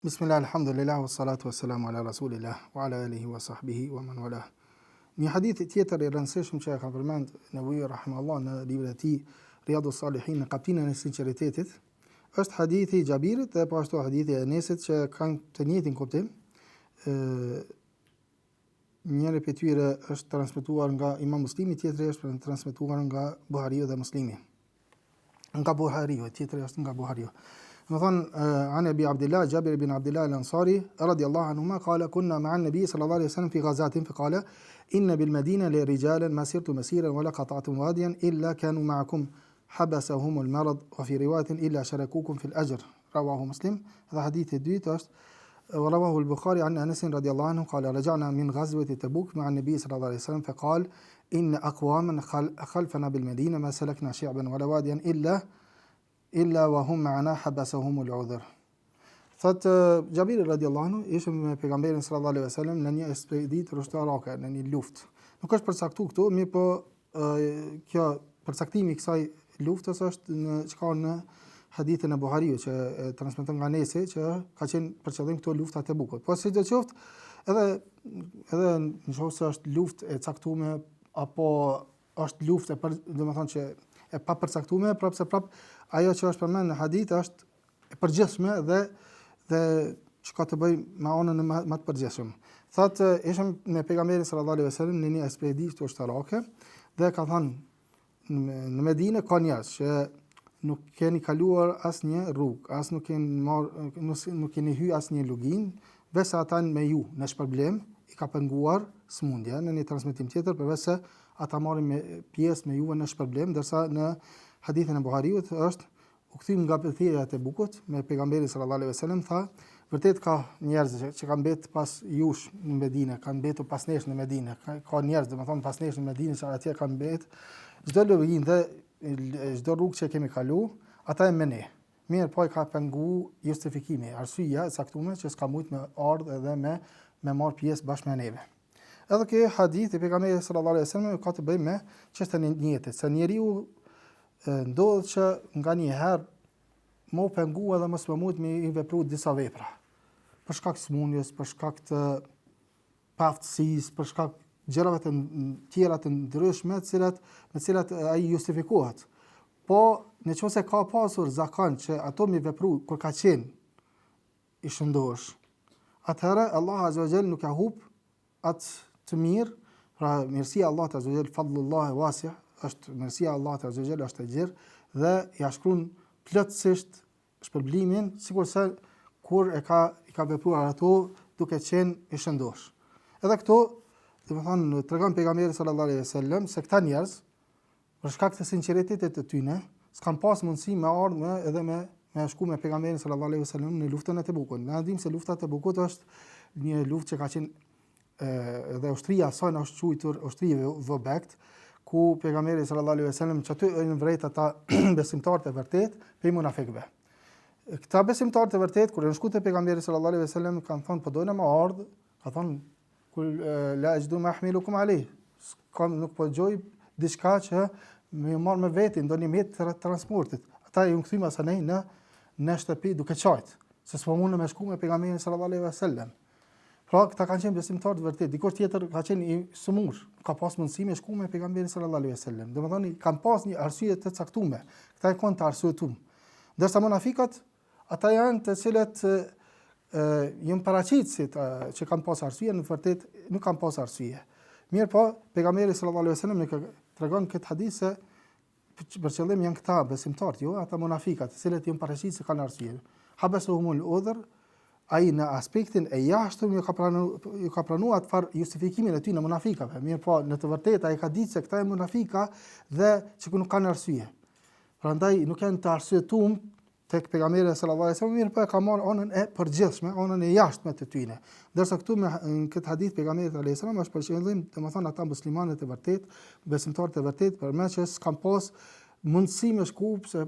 Bismillah, alhamdulillah, wassalatu wassalamu ala rasulillah, wa ala alihi wa sahbihi wa man walah. Një hadith tjetër I rëndësishëm që e ka përmend Nevoji rahimahullah në librin e tij Riyadus Salihin në kapitullin e sinqeritetit, është hadithi I Xhabirit dhe po ashtu hadithi e Enesit që kanë të njëjtin kuptim. Njëri prej tyre është transmetuar nga Imam Muslimi, tjetri është transmetuar nga Buhariu dhe Muslimi. Nga Buhariu, tjetri është nga Buhariu. مثلا عن أبي عبد الله جابر بن عبد الله الأنصاري رضي الله عنهما قال كنا مع النبي صلى الله عليه وسلم في غزاة فقال إن بالمدينة لرجالا ما سرت مسيرا ولا قطعتم واديا إلا كانوا معكم حبسهم المرض وفي رواية إلا شاركوكم في الأجر رواه مسلم. هذا حديث الدويت ورواه البخاري عن أنس رضي الله عنه قال رجعنا من غزوة تبوك مع النبي صلى الله عليه وسلم فقال إن أقواما خلفنا بالمدينة ما سلكنا شعبا ولا واديا إلا وهم معنا حبسهم العذر. Thot Xhabiri radiallahu anhu ishte me pejgamberin sallallahu alaihi wasallam në një ekspeditë ushtarake, në një luftë. Nuk është përcaktuar këtu, mirë po kjo përcaktimi I kësaj luftës është çka në hadithin e Buhariut që transmeton nga Nesi që ka qenë për qëllim këto lufta e Tebukut. Po sidoqoftë, edhe nëse është luftë e caktuar apo është luftë domethënë që e pa përcaktuar, prapse ajo që është përmendur në hadith është e përgjithshme dhe çka të bëj me anën më të përgjithshëm. Thotë ishim me pejgamberin sallallahu alaihi wasallam në një ekspeditë ushtarake dhe ka thënë në Medinë ka njerëz që nuk keni kaluar asnjë rrugë, as nuk keni hyrë asnjë luginë, veç ata me ju në shpërblim I ka penguar smundja. Në një transmetim tjetër përveç se ata marrin pjesë me juve në shpërblim, ndërsa në hadithin e Buhariut është u kthym nga përthirrja e Tebukut me pejgamberin sallallahu alaihi wasallam, tha vërtet ka njerëz që kanë mbetur pas jush në Medinë, kanë mbetur pas nesh në Medinë, ka njerëz domethënë pas nesh në Medinë që atje kanë mbetur çdo lëvizje dhe çdo rrugë që kemi kalu, ata e me ne. Mirë po I ka pengu justifikimi, arsyeja e caktuar që s'ka mujt me ardhë edhe me marr pjesë bashkë me neve. Edhe ky hadith I pejgamberit sallallahu alaihi wasallam ka të bëjë me çështën e njetit, se njeriu ndodhet që nga një herë më pengu edhe mos më mujt me I vepru disa vepra. Për shkak të smundjes, për shkak të paftësisë, për shkak gjërave të tjera të ndryshme, me cilat ai justifikohet. Po, nëse ka pasur zakon që ato mi vepru kur ka qenë I shëndosh, atëherë Allah azza wa jall nuk ka humb atë të mirë, pra mirësia Allah azza wa jall fadlullah wasi' është mirësia Allah azza wa jall është e gjerë dhe ja shkruan plotësisht shpërblimin sikurse kur I ka vepruar ato duke qenë I shëndosh. Edhe këto, domethënë tregon pejgamberi sallallahu alaihi wasallam se këta njerëz për shkak të sinqeritetit të tyre s'kan pas mundësi me ardhmë edhe me shku me pejgamberin sallallahu alaihi wasallam në luftën e Tebukut. Ne dim se lufta e Tebukut është një luftë që ka qenë edhe ushtria e saj është quajtur ushtria Vobekt, ku pejgamberi sallallahu alaihi wasallam që aty në vërtet ata besimtarët e vërtet pe munafikëve. Këta besimtarët e vërtet kur janë shkuar te pejgamberi sallallahu alaihi wasallam kanë thënë po dojnë me ardh, ka thënë kul la ajdu ma ahmilukum alayh. Nuk po gjoj diçka që më marr me veti ndonjë mjet të transportit. Ata ju kthym asanej në shtëpi duke qajt, se s'po mundën me shku me pejgamberin sallallahu alaihi wasallam. Pra këta kanë qenë besimtarë të vërtet. Dikush tjetër ka qenë I sëmur, ka pas mundësi me shku me pejgamberin sallallahu alaihi wasallam. Domethënë kanë pas një arsye të caktuar. Këta kanë të arsyetuar. Ndërsa munafikat, ata janë të cilët janë paraqisit që kanë pas arsye, në vërtet nuk kanë pas arsye. Mirë po, pejgamberi sallallahu alaihi wasallam ne tregon këtë hadith se për qëllim janë këta besimtarët, jo ata munafikat, të cilët janë paraqisit se kanë arsye. Habasuhumul udhr, ai në aspektin e jashtëm ju ka pranuar atë farë justifikimin e tyre në munafikave. Mirë po, në të vërtetë ai ka ditë se këta janë munafika dhe që nuk kanë arsye. Prandaj nuk janë të arsyetuar tek pejgamberi sallallahu alaihi wasallam, mirë po ka marrë anën e përgjithshme, anën e jashtme të tyre. Ndërsa këtu në këtë hadith pejgamberi sallallahu alaihi wasallam është për qëllim, domethënë ata muslimanët e vërtet, besimtarët e vërtet, përmes që s'kan pas mundësi me shku se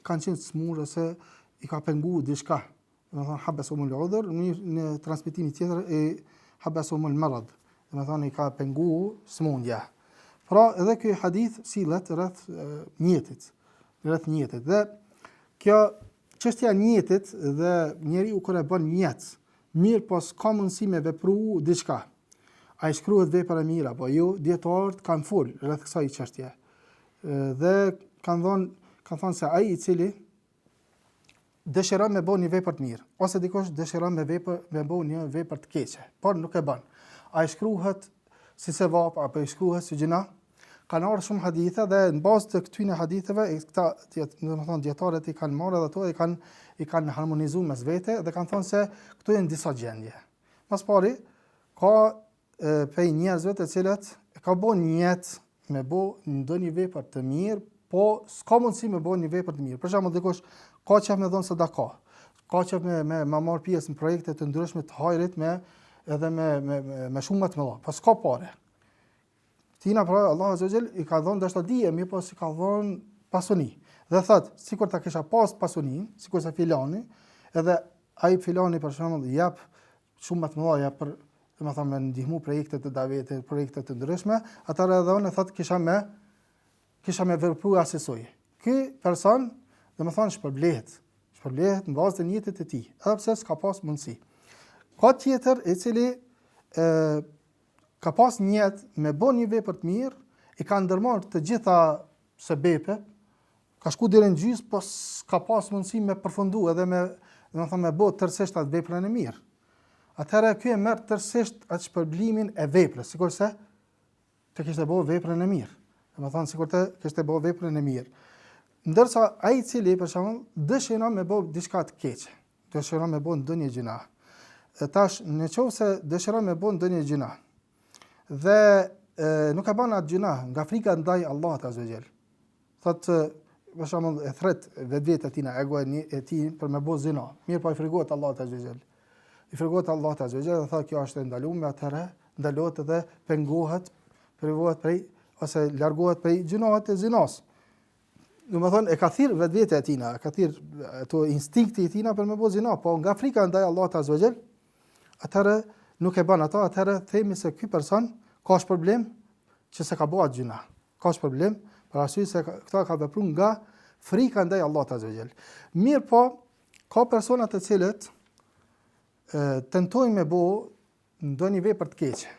kanë qenë smur ose I ka penguar diçka. Domethënë habasumul udhr, në transmetimin tjetër e habasumul marad. Domethënë I ka penguar smundja. Pra edhe ky hadith sillet rreth njetit. Dhe kjo çështja e njetit dhe njeriu kur e bën njet, mirë po s'ka mundësi me vepru diçka. A i shkruhet vepër e mirë apo jo, dietarët kanë fol rreth kësaj çështje. Dhe kanë thënë se ai i cili dëshiron me bëu një vepër të mirë, ose dikush dëshiron me bëu një vepër të keqe, por nuk e bën. A i shkruhet si sevap apo i shkruhet si gjuna? Kanë ardhur shumë hadithe dhe në bazë të këtyre haditheve, domethënë dietarët i kanë marrë dhe ato i kanë harmonizuar mes vete dhe kanë thënë se këto janë disa gjendje. Mas pari, ka prej njerëzve të cilët ka bën niyet me bëu ndonjë vepër të mirë, po s'ka mundësi me bëu një vepër të mirë. Për shembull, dikush ka qef me dhënë sadaka, ka qef me marr pjesë në projekte të ndryshme të hajrit me shumë më të mëdha, po s'ka parë. Tina pra Allah azza wa jall i ka dhënë dashur dije, mirë po si ka dhënë pasuni. Dhe thot, sikur ta kisha pas pasunin, sikur sa filani, edhe ai filani për shembull jap shumë më të mëdha për domethënë me ndihmu projekte të davetit, projekte të ndryshme, atëherë edhe unë thot kisha me vepruar asaj. Ky person domethënë shpërblehet në bazë të njetit të tij, edhe pse s'ka pas mundësi. Ka tjetër i cili ka pas niyet me bën një vepër të mirë, i ka ndërmarrë të gjitha sebepe, ka shku deri në gjys, po s'ka pas mundësi me përfundu edhe me bë tërësisht atë veprën e mirë. Atëherë ky e merr tërësisht atë shpërblimin e veprës, sikurse të kishte bërë veprën e mirë. Domethënë sikur të kishte bërë veprën e mirë. Ndërsa ai i cili për shembull dëshiron me bë diçka të keqe, dëshiron me bë ndonjë gjuna. Tash nëse dëshiron me bë ndonjë gjuna dhe nuk e bën atë gjuna nga frika ndaj Allahut azza wa jall. Thotë për shembull e thret vetë tina egoin e tij për me bë zinë. Mirë po i frikohet Allahut azza wa jall. I frikohet Allahut azza wa jall dhe thotë kjo është e ndaluar, atëherë ndalohet edhe pengohet, privohet prej ose largohet prej gjunohet e zinos. Domethënë e ka thirr vetë e tina, ka thirr ato instinkti i tina për me bë zinë, po nga frika ndaj Allahut azza wa jall, atëherë nuk e bën ato, atëherë themi se ky person ka problem që se ka bëu atë gjuna. Ka problem për arsye se këta ka vepruar nga frika ndaj Allahut azza wa jall. Mirë po, ka persona të cilët tentojnë me bëu ndonjë vepër të keqe.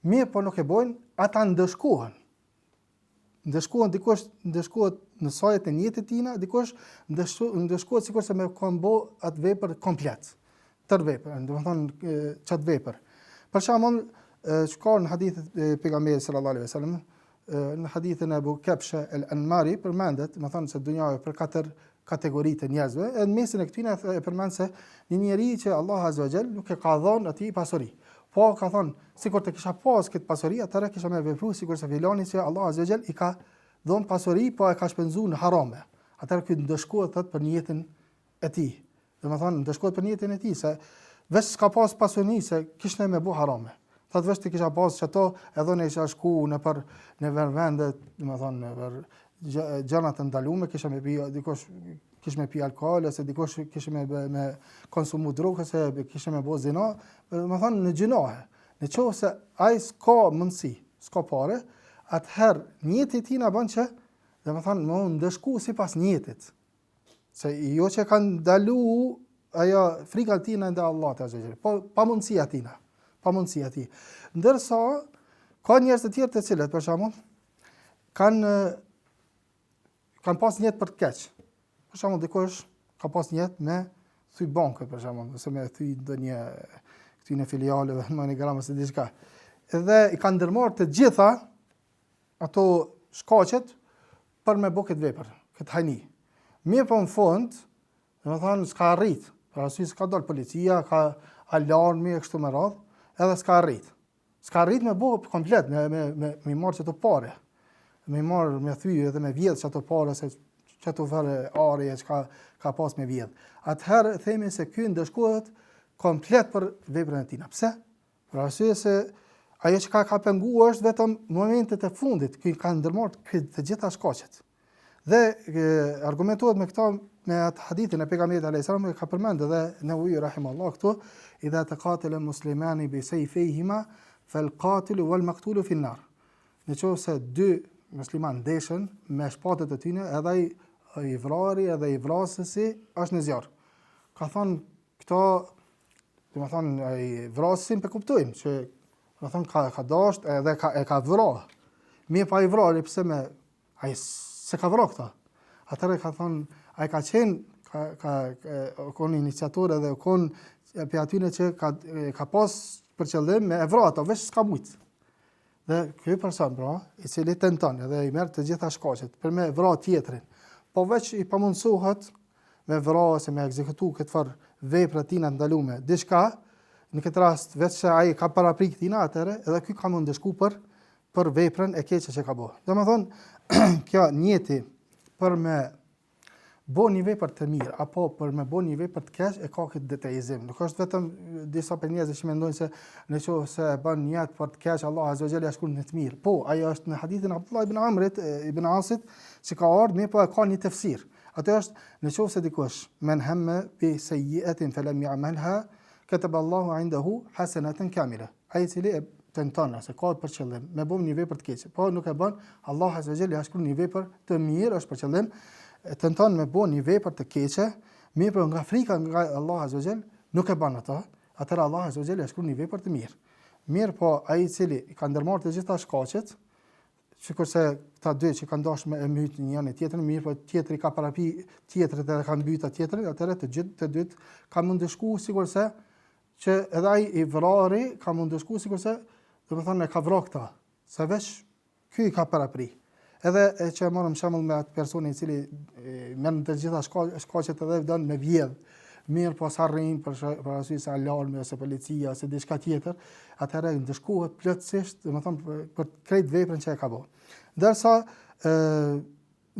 Mirë po nuk e bojnë, ata ndëshkohen. Dikush ndëshkohet në sajet e njetit tina, dikush ndëshkohet sikurse me kanë bëu atë vepër komplet. Tërë vepër, domethënë çat vepër. Për shembull, shkon në hadithet e pejgamberit sallallahu alaihi wasallam, në hadithin e Abu Kabsha al-Anmari përmendet, domethënë se dunja për 4 kategori të njerëzve, e në mesin e këtyre e përmend se një njeri që Allah azza wa jall nuk e ka dhënë atij pasuri. Po ka thonë, sikur të kisha pas këtë pasuri, atëherë kisha me vepruar sikur se filani që Allah azza wa jall i ka dhënë pasuri, po e ka shpenzuar në harame. Atëherë ky ndëshkohet thot për jetën e tij. Domethënë ndëshkohet për jetën e tij se veç s'ka pas pasuri se kishte me bë harame. Thotë veç të kisha pas çato, edhe ne isha shku në vende, domethënë në për gjëra të ndaluara, kisha me pi dikush kishte me pi alkool ose dikush kishte me konsumu drogë ose kishte me bë zinë, domethënë në gjinohe. Nëse ai s'ka mundësi, s'ka parë, atëherë njeti i tij na bën që domethënë më ndëshku sipas njetit. Se jo që kanë ndalu ajo frika e tij ndaj Allahut azza wa jall, po pa mundësia tina. Pa mundësia ti. Ndërsa, ka njerëz të tjerë të cilët, për shembull, kanë pas niyet për të keq. Për shembull, dikush ka pas niyet me thy bankë, për shembull, ose me thy ndonjë këtyne filialeve, MoneyGram ose diçka. Edhe i kanë ndërmarrë të gjitha ato shkaqet për me bë këtë vepër, këtë hajni. Mirë po në fund, domethënë s'ka arrit, për arsye se ka dalë policia, ka alarmi e kështu me radhë, edhe s'ka arrit. S'ka arrit me bë komplet, me marrë çato pare. Me marrë me thyë edhe me vjedh çato pare se çato vare arje që ka pas me vjedh. Atëherë themi se ky ndëshkohet komplet për veprën e tij. Pse? Për arsye se ajo që ka penguar është vetëm momentet e fundit, ky ka ndërmarrë të gjitha shkaqet. Dhe argumentohet me këta me atë hadithin e pejgamberit alayhis salam ka përmendë dhe Nawawi rahimahullah këtu, idha taqatala muslimani bi sayfihima fal qatilu wal maqtulu fi an-nar. Nëse dy musliman ndeshën me shpatat e tyre, edhe ai i vrari edhe i vrasësi është në zjarr. Ka thonë këto, domethënë ai vrasin pe kuptojmë që domethënë ka dasht edhe ka vrarë. Mirë pa i vrarë pse me ai se ka vrarë këta. Atëherë ka thonë ai ka qenë kon iniciator edhe kon pe atyne që ka pas për qëllim me e vrarë ato, veç s'ka mujt. Dhe ky person pra, i cili tenton edhe i merr të gjitha shkaqet për me vrarë tjetrin, po veç i pamundsohet me vrarë ose me ekzekutu këtë farë vepra tina ndalume. Diçka në këtë rast veç se ai ka paraprik tina atëre, edhe ky ka mund dëshku për veprën e keqe që ka bërë. Domethënë kjo njeti për me bo një vepër të mirë apo për me bo një vepër të keq e ka këtë detajizim. Nuk është vetëm disa për njerëz që mendojnë se nëse e bën një jetë për të keq Allah azza wa jalla ja shkruan në të mirë. Po, ajo është në hadithin Abdullah ibn Amrit ibn Asit që ka ardhur mirë, po e ka një tefsir. Atë është nëse dikush men hamma bi sayyi'atin falam ya'malha kataba Allahu 'indahu hasanatan kamila. Ai cili tenton se ka për qëllim me bën një vepër të keqe, po nuk e bën, Allah azza wa jalla ja shkruan një vepër të mirë, është për qëllim tenton me bën një vepër të keqe, mirë për nga frika nga Allah azza wa jall nuk e bën ato, atëherë Allah azza wa jall ja shkruan një vepër të mirë. Mirë po ai i cili ka ndërmarrë të gjitha shkaqet, sikurse ta dy që kanë dashur me e myt njëri tjetrin, mirë po tjetri ka parapi tjetrit edhe kanë mbyt tjetrin, atëherë të dyt kanë mund të shku sikurse që edhe ai i vrari ka mund të shku sikurse domethënë e ka vrarë këta, se veç ky ka parapri. Edhe që marrëm shembull me atë personin i cili merr të gjitha shkaqet edhe don me vjedh. Mirë po sa rrin për arsye se alarmi ose policia ose diçka tjetër, atëherë ndëshkohet plotësisht, domethënë për krejt veprën që e ka bërë. Ndërsa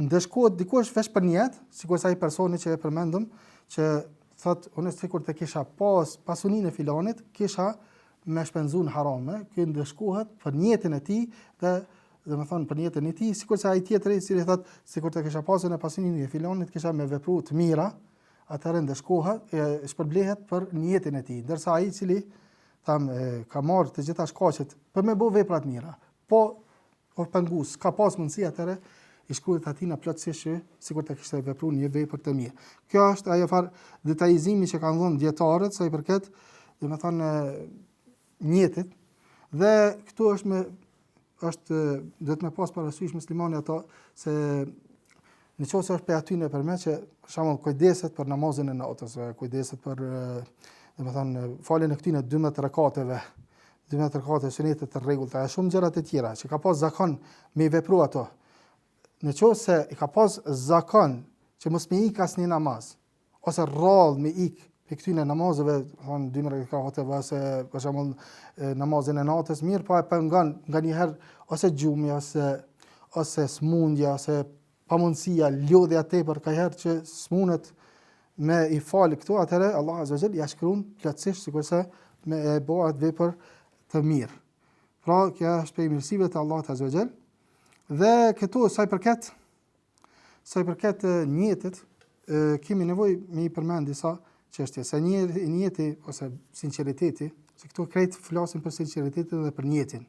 ndëshkohet dikush veç për një jetë, sikur sa ai personi që e përmendëm, që thot unë sikur të kisha pasuninë e filanit, kisha me shpenzuar në harame, ky ndëshkohet për jetën e tij dhe domethënë për jetën e tij, sikur se ai tjetri i cili thot sikur të kisha pasur në pasuninë e filanit, kisha me vepru të mira, atëherë ndeshkohet, shpërblehet për jetën e tij. Ndërsa ai i cili ka marrë të gjitha shkaqet për me bë vepra të mira, po pengus, ka pas mundësi atëherë i shkruhet atina plotësisht sikur të kishte vepruar një vepër të mirë. Kjo është ajo farë detajizimi që kanë dhënë dietarët sa i përket domethënë njetit, dhe këtu duhet me pas parasysh muslimani ato se në qoftë se është pe aty në përmet që për shembull kujdeset për namazin e natës, kujdeset për domethënë faljen e këtyre 12 rekateve, 12 rekate sunete të rregullta, e shumë gjëra të tjera që ka pas zakon me vepru ato. Në qoftë se i ka pas zakon që mos me ik asnjë namaz ose rrallë me ik për këtyne namazëve, thonë 12 rekateve ose për shembull namazin e natës, mirë pa e pengon nga një herë ose gjumi ose smundja ose pamundësia, lodhja tepër ka herë që smunet me i falë këtu, atëherë Allah azza wa jall ja shkruan plotësisht sikurse me e bëhet vepër të mirë. Pra kjo është prej mirësive të Allahut azza wa jall. Dhe këtu sa i përket njetit, kemi nevojë me i përmend disa çështje. Se njeti ose sinqeriteti, se këtu krejt flasin për sinqeritetin dhe për njetin.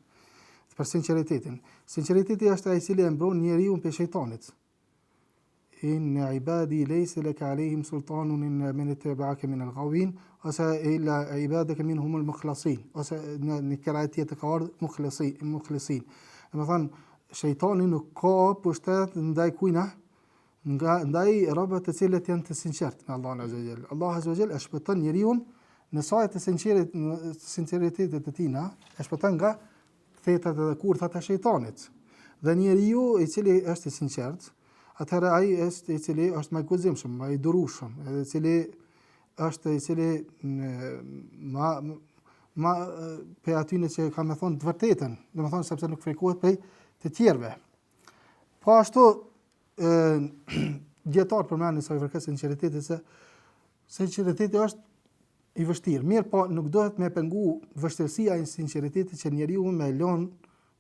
Për sinqeritetin. Sinqeriteti është ai i cili e mbron njeriu prej shejtanit. Inna ibadi laysa laka alayhim sultanun inna man ittaba'aka min al-ghawin, ose illa ibadaka minhum al-mukhlasin, ose në qiraat tjetër ka ardhur mukhlisin. Domethënë shejtani nuk ka pushtet ndaj kujna, ndaj robët të cilët janë të sinqertë me Allahun azza wa jall. Allah azza wa jall e shpëton njeriu në sajt të sinqeritetit të tij, e shpëton nga kthetat edhe kurthat e shejtanit. Dhe njeriu i cili është i sinqert, atëherë ai është i cili është më i guximshëm, më i durueshëm, edhe i cili ma pe atyne që ka me thonë të vërtetën, domethënë sepse nuk frikohet prej të tjerëve. Po ashtu dietar përmendin sa i përket sinqeritetit se sinqeriteti është i vështirë. Mirë, po nuk dohet me pengu vështirësia e sinqeritetit që njeriu me lën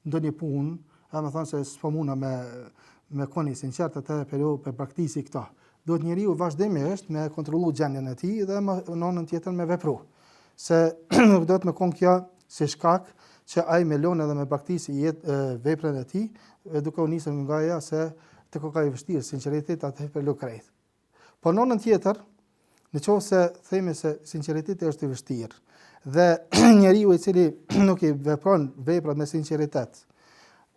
ndonjë punë, domethënë se s'po muna me qenë i sinqert atë periudhë për praktisi këta. Duhet njeriu vazhdimisht me kontrollu gjendjen e tij dhe në anën tjetër me vepru. Se nuk do të më kon kjo si shkak që ai me lën edhe me praktisi veprën e tij, duke u nisur nga ajo se të ka i vështirë, sinqeritet atë për lukrejt. Po në anën tjetër, në qovë se themi se sinqeriteti është i vështirë dhe njeriu i cili nuk i vepron veprat me sinqeritet,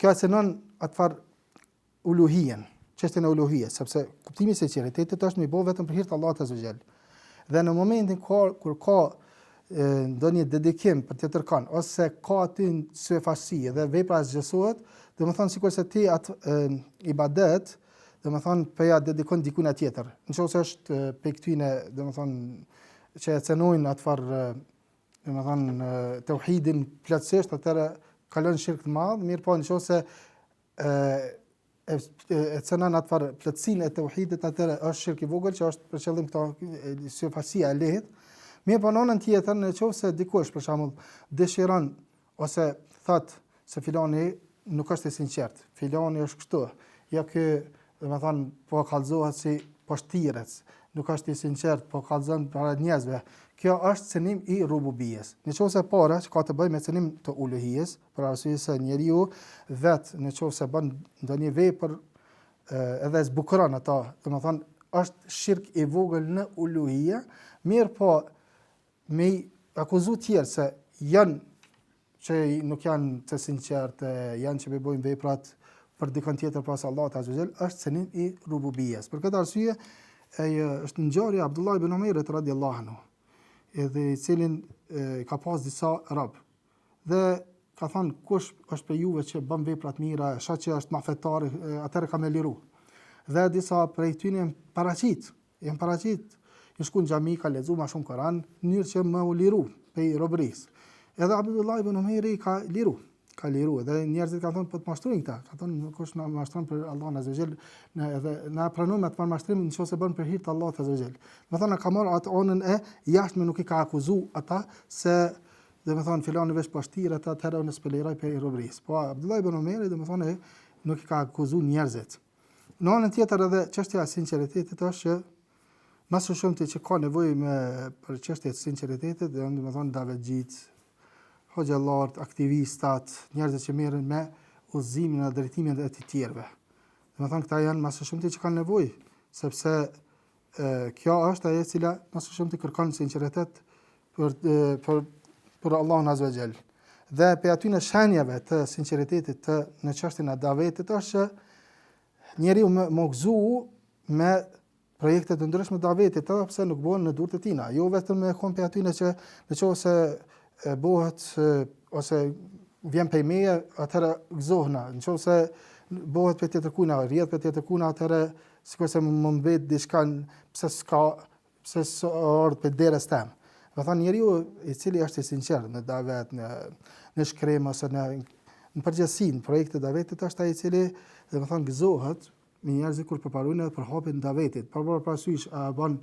kjo asenon atëfar uluhien, çështjen e uluhijes, sepse kuptimi i sinqeritetit është me i bëu vetëm për hir të Allahut azza wa jall. Dhe në momentin kur ka ndonjë dedikim për tjetër kan, ose ka aty syfaqësi dhe vepra zgjesohet, domethënë sikur se ti atë ibadet, domethënë po ja dedikon dikujt tjetër. Nëse është pe këtyne, domethënë që e cenojnë atëfar domethënë tauhidin plotësisht, atëra kalon shirk të madh, mirë po nëse e cenon atëfar plotësinë e tauhidit, atëra është shirk i vogël që është për qëllim këto syfaqësia e lehtë. Mirë po në anën tjetër, nëse dikush për shembull dëshiron ose thot se filani nuk është i sinqert, filani është kështu, ja ky domethënë po kallëzohet si poshtirec, nuk është i sinqert, po kallëzon para njerëzve. Kjo është cënim i rububijes. Nëse para që ka të bëjë me cënim të uluhijes, për arsye se njeriu vetë nëse bën ndonjë vepër edhe zbukuron ato, domethënë është shirk i vogël në uluhije, mirë po me akuzu tjerë se janë që nuk janë të sinqertë, janë që bëjnë veprat për dikon tjetër pas Allahut azza wa jall, është cënim i rububijes. Për këtë arsye është ngjarja Abdullah ibn Umayrit radhiyallahu anhu, edhe i cilin ka pas disa rob. Dhe ka thënë kush është për juve që bën vepra të mira, shoh që është mafetar, atëherë ka më liru. Dhe disa prej tyre janë paraqit, i shku në xhami, ka lexuar më shumë Kur'an, në mënyrë që më u liru prej robërisë. Edhe Abdullah ibn Umayri ka liru, edhe njerëzit kanë thonë po të mashtrojnë këta, ka thonë kush na mashtron për Allahun azza wa jall, edhe na pranojmë atë mashtrim nëse bën për hir të Allahut azza wa jall. Do thonë ka marrë atë onën e jashtme, nuk i ka akuzuar ata se domethënë filani vesh poshtir ata atëherë në speliraj për robërisë. Po Abdullah ibn Umayri domethënë nuk i ka akuzuar njerëzit. Në anën tjetër edhe çështja e sinqeritetit është që më së shumti që ka nevojë për çështjet e sinqeritetit, domethënë davetxhit, hoxhallarët, aktivistat, njerëzit që merren me udhëzimin e drejtimin e të tjerëve. Domethënë këta janë më së shumti që kanë nevojë, sepse kjo është ajo e cila më së shumti kërkon sinqeritet për Allahun azza wa jall. Dhe për aty në shenjave të sinqeritetit në çështjen e davetit është që njeriu më gëzu me projekte të ndryshme davetit, edhe pse nuk bëhen në durrët e tina. Jo vetëm me kon pe aty që nëse bëhet ose vjen pej meje, atëherë gëzohna. Nëse bëhet pe tjetër kujna, rrjedh pe tjetër kujna, atëherë sikurse më mbet diçka pse ardh pe derës tem. Do thonë njeriu i cili është i sinqert në davet, në shkrim ose në përgjithësi në projekte davetit, është ai i cili domethënë gëzohet me njerëzit kur përparojnë për hapjen e davetit. Për parasysh a bën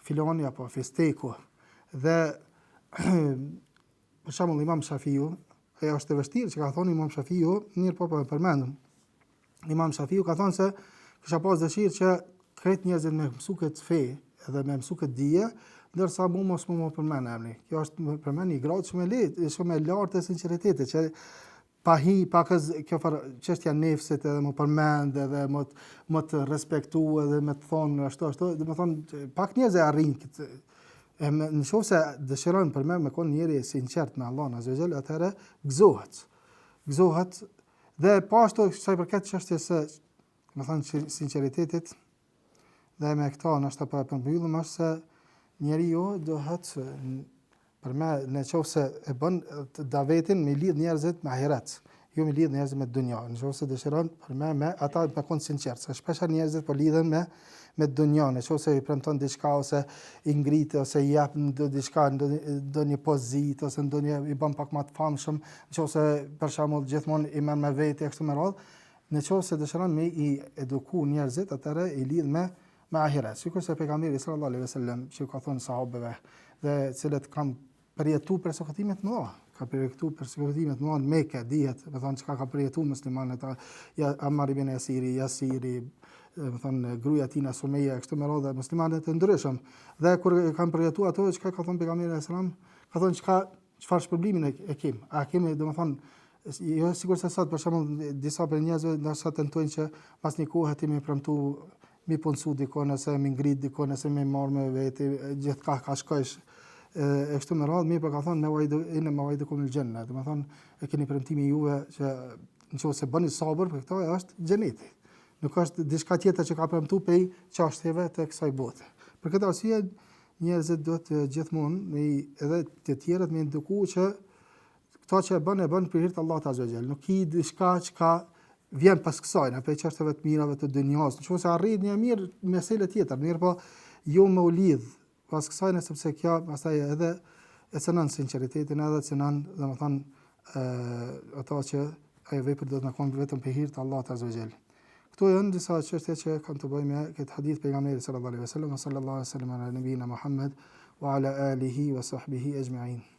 filani apo festeku. Dhe për shembull Imam Shafiu, ajo është e vështirë që ka thonë Imam Shafiu, mirë po e përmendëm. Imam Shafiu ka thonë se kisha pas dëshirë që krejt njerëzit me mësu këtë fe edhe me mësu këtë dije, ndërsa mu mos më përmend emri. Kjo është përmend një gradë shumë e lartë e sinqeritetit, që kjo çështja nefsit edhe më përmend edhe më të respektu edhe më të thonë ashtu, domethënë pak njerëz e arrin këtë. Nëse dëshiron për me kon njëri i sinqert me Allahun azza wa jall, atëherë gëzohet dhe po ashtu sa i përket çështjes së, domethënë sinqeritetit, dhe me këto nështë për përmbyllim është se njeriu duhet për me nëse e bën davetin me lidh njerëzit me ahiret, jo me lidh njerëzit me dunja. Nëse dëshiron për me ata me kon sinqert, se shpesh njerëzit po lidhen me dunja, nëse i premton diçka ose i ngrit ose i jap diçka, ndonjë pozitë ose ndonjë i bën pak më të famshëm, nëse për shembull gjithmonë i merr me vete kështu me radhë, nëse dëshiron me i eduku njerëzit, atëherë i lidh me ahiret. Sikur se pejgamberi sallallahu alaihi wasallam që ka thonë sahabeve dhe cilët kanë përjetu persekutimet më dha, ka përjetu persekutimet më dha në Mekë, dihet, me thonë çka ka përjetu muslimanët, Ammar ibn Yasiri, me thonë gruaja tina Sumeja, kështu me radhë muslimanët e ndryshëm. Dhe kur kanë përjetu ato, çka ka thonë pejgamberi sallallahu alaihi wasallam, ka thonë çfarë shpërblimin e kim? A kemi domethënë Jo sikur se sot për shembull disa për njerëzve ndoshta tentojnë që pas një kohe ti më premtu mi punësu dikon ose mi ngrit dikon ose mi marrë me veti gjithka ka shkojsh e kështu me radhë, mirë për ka thonë me vajdukum në gjennet, do të thonë e keni premtimin juve që nëse bëni sabër për këto është xheneti. Nuk është diçka tjetër që ka premtu pej çashtjeve të kësaj bote. Për këtë arsye njerëzit duhet gjithmonë edhe të tjerët me eduku që këto që e bën për hir të Allahut azza wa jall. Nuk i diçka që vjen pas kësaj, për çështjeve të mirave të dunjos. Nëse arrit një mirë mesele tjetër, mirë po jo me u lidh pas kësaj, sepse kjo pastaj edhe e cënon sinqeritetin, edhe cënon, domethënë ato që ajo vepër do të na kon vetëm për hir të Allahut azza wa jall. Këto janë disa çështje që kanë të bëjnë me këtë hadith pejgamberit sallallahu alaihi wasallam ala nabiyina Muhammad wa ala alihi wa sahbihi ajma'in.